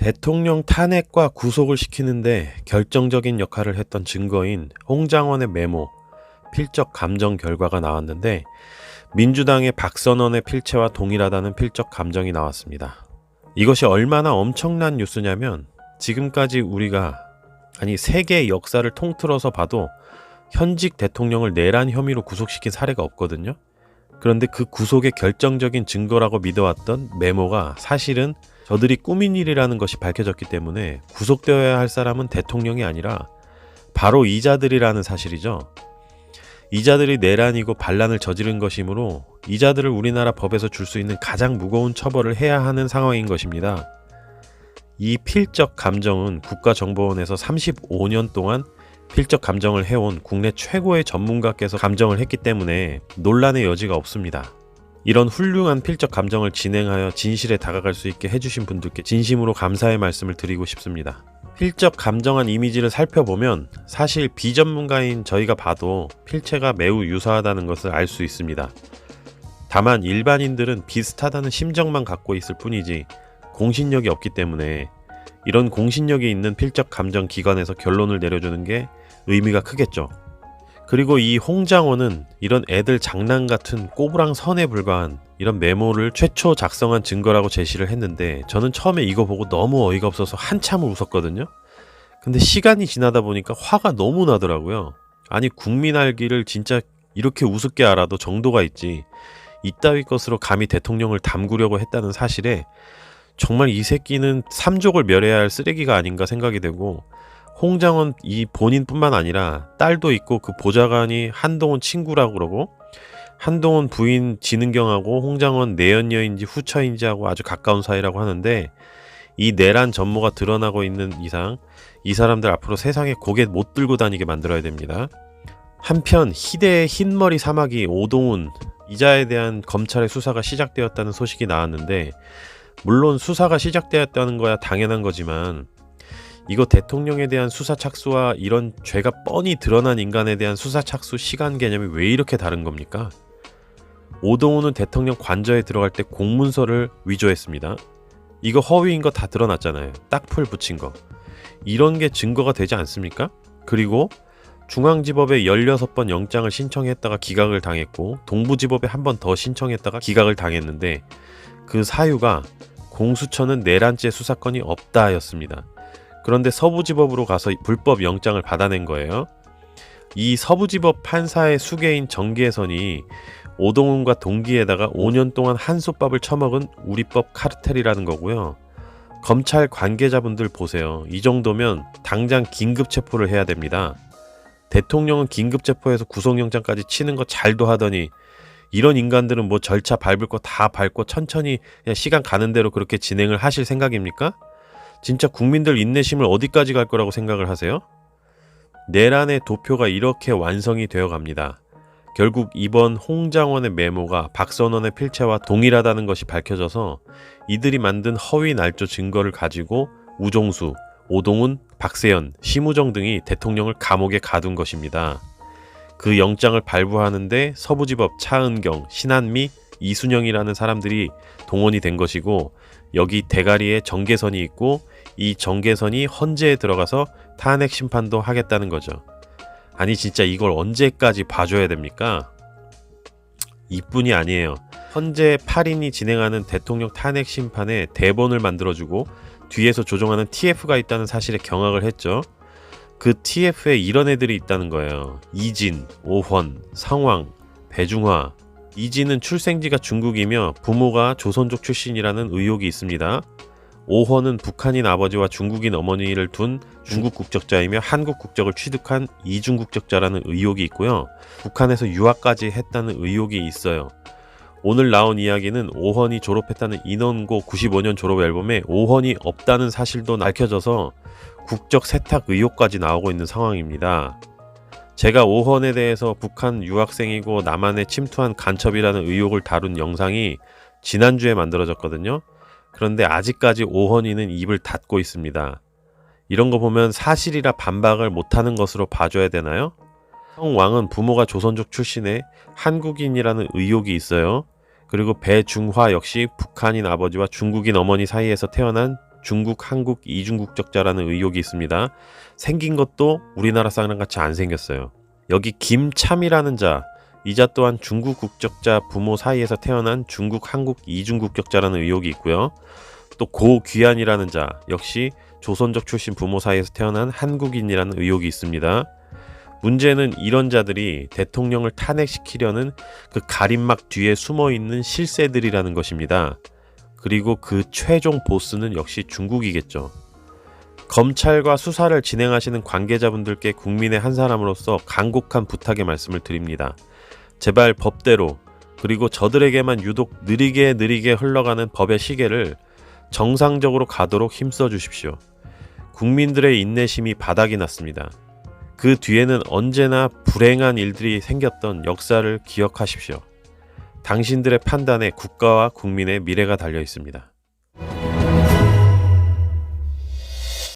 대통령 탄핵과 구속을 시키는데 결정적인 역할을 했던 증거인 홍장원의 메모, 필적 감정 결과가 나왔는데 민주당의 박선원의 필체와 동일하다는 필적 감정이 나왔습니다. 이것이 얼마나 엄청난 뉴스냐면 지금까지 우리가 세계 역사를 통틀어서 봐도 현직 대통령을 내란 혐의로 구속시킨 사례가 없거든요. 그런데 그 구속의 결정적인 증거라고 믿어왔던 메모가 사실은 저들이 꾸민 일이라는 것이 밝혀졌기 때문에 구속되어야 할 사람은 대통령이 아니라 바로 이자들이라는 사실이죠. 이자들이 내란이고 반란을 저지른 것이므로 이자들을 우리나라 법에서 줄 수 있는 가장 무거운 처벌을 해야 하는 상황인 것입니다. 이 필적 감정은 국가정보원에서 35년 동안 필적 감정을 해온 국내 최고의 전문가께서 감정을 했기 때문에 논란의 여지가 없습니다. 이런 훌륭한 필적 감정을 진행하여 진실에 다가갈 수 있게 해주신 분들께 진심으로 감사의 말씀을 드리고 싶습니다. 필적 감정한 이미지를 살펴보면 사실 비전문가인 저희가 봐도 필체가 매우 유사하다는 것을 알 수 있습니다. 다만 일반인들은 비슷하다는 심정만 갖고 있을 뿐이지 공신력이 없기 때문에 이런 공신력이 있는 필적 감정 기관에서 결론을 내려주는 게 의미가 크겠죠. 그리고 이 홍장원은 이런 애들 장난 같은 꼬부랑 선에 불과한 이런 메모를 최초 작성한 증거라고 제시를 했는데 저는 처음에 이거 보고 너무 어이가 없어서 한참을 웃었거든요. 근데 시간이 지나다 보니까 화가 너무 나더라고요. 국민 알기를 진짜 이렇게 우습게 알아도 정도가 있지 이따위 것으로 감히 대통령을 담그려고 했다는 사실에 정말 이 새끼는 삼족을 멸해야 할 쓰레기가 아닌가 생각이 되고, 홍장원 이 본인뿐만 아니라 딸도 있고 그 보좌관이 한동훈 친구라고 그러고 한동훈 부인 진은경하고 홍장원 내연녀인지 후처인지 하고 아주 가까운 사이라고 하는데 이 내란 전모가 드러나고 있는 이상 이 사람들 앞으로 세상에 고개 못 들고 다니게 만들어야 됩니다. 한편 희대의 흰머리 사마귀 오동훈 이자에 대한 검찰의 수사가 시작되었다는 소식이 나왔는데, 물론 수사가 시작되었다는 거야 당연한 거지만 이거 대통령에 대한 수사 착수와 이런 죄가 뻔히 드러난 인간에 대한 수사 착수 시간 개념이 왜 이렇게 다른 겁니까? 오동훈은 대통령 관저에 들어갈 때 공문서를 위조했습니다. 이거 허위인 거 다 드러났잖아요. 딱풀 붙인 거. 이런 게 증거가 되지 않습니까? 그리고 중앙지법에 16번 영장을 신청했다가 기각을 당했고 동부지법에 한 번 더 신청했다가 기각을 당했는데 그 사유가 공수처는 내란죄 수사권이 없다 였습니다. 그런데 서부지법으로 가서 불법 영장을 받아낸 거예요. 이 서부지법 판사의 수계인 정계선이 오동훈과 동기에다가 5년 동안 한솥밥을 처먹은 우리법 카르텔이라는 거고요. 검찰 관계자분들 보세요. 이 정도면 당장 긴급체포를 해야 됩니다. 대통령은 긴급체포해서 구속영장까지 치는 거 잘도 하더니 이런 인간들은 뭐 절차 밟을 거 다 밟고 천천히 그냥 시간 가는 대로 그렇게 진행을 하실 생각입니까? 진짜 국민들 인내심을 어디까지 갈 거라고 생각을 하세요? 내란의 도표가 이렇게 완성이 되어 갑니다. 결국 이번 홍장원의 메모가 박선원의 필체와 동일하다는 것이 밝혀져서 이들이 만든 허위 날조 증거를 가지고 우종수, 오동훈, 박세현, 심우정 등이 대통령을 감옥에 가둔 것입니다. 그 영장을 발부하는데 서부지법 차은경, 신한미, 이순영이라는 사람들이 동원이 된 것이고, 여기 대가리에 정계선이 있고 이 정계선이 헌재에 들어가서 탄핵 심판도 하겠다는 거죠. 진짜 이걸 언제까지 봐줘야 됩니까? 이뿐이 아니에요. 헌재 8인이 진행하는 대통령 탄핵 심판에 대본을 만들어주고 뒤에서 조종하는 TF가 있다는 사실에 경악을 했죠. 그 TF에 이런 애들이 있다는 거예요. 이진, 오헌, 상황, 배중화. 이진은 출생지가 중국이며 부모가 조선족 출신이라는 의혹이 있습니다. 오헌은 북한인 아버지와 중국인 어머니를 둔 중국 국적자이며 한국 국적을 취득한 이중 국적자라는 의혹이 있고요. 북한에서 유학까지 했다는 의혹이 있어요. 오늘 나온 이야기는 오헌이 졸업했다는 인원고 95년 졸업 앨범에 오헌이 없다는 사실도 밝혀져서 국적 세탁 의혹까지 나오고 있는 상황입니다. 제가 오헌에 대해서 북한 유학생이고 남한에 침투한 간첩이라는 의혹을 다룬 영상이 지난주에 만들어졌거든요. 그런데 아직까지 오헌이는 입을 닫고 있습니다. 이런 거 보면 사실이라 반박을 못하는 것으로 봐줘야 되나요? 성왕은 부모가 조선족 출신의 한국인이라는 의혹이 있어요. 그리고 배중화 역시 북한인 아버지와 중국인 어머니 사이에서 태어난 중국, 한국 이중국적자라는 의혹이 있습니다. 생긴 것도 우리나라 사람 같이 안 생겼어요. 여기 김참이라는 자, 이 자 또한 중국 국적자 부모 사이에서 태어난 중국, 한국 이중국적자라는 의혹이 있고요. 또 고귀한이라는 자, 역시 조선족 출신 부모 사이에서 태어난 한국인이라는 의혹이 있습니다. 문제는 이런 자들이 대통령을 탄핵시키려는 그 가림막 뒤에 숨어있는 실세들이라는 것입니다. 그리고 그 최종 보스는 역시 중국이겠죠. 검찰과 수사를 진행하시는 관계자분들께 국민의 한 사람으로서 간곡한 부탁의 말씀을 드립니다. 제발 법대로, 그리고 저들에게만 유독 느리게 흘러가는 법의 시계를 정상적으로 가도록 힘써 주십시오. 국민들의 인내심이 바닥이 났습니다. 그 뒤에는 언제나 불행한 일들이 생겼던 역사를 기억하십시오. 당신들의 판단에 국가와 국민의 미래가 달려 있습니다.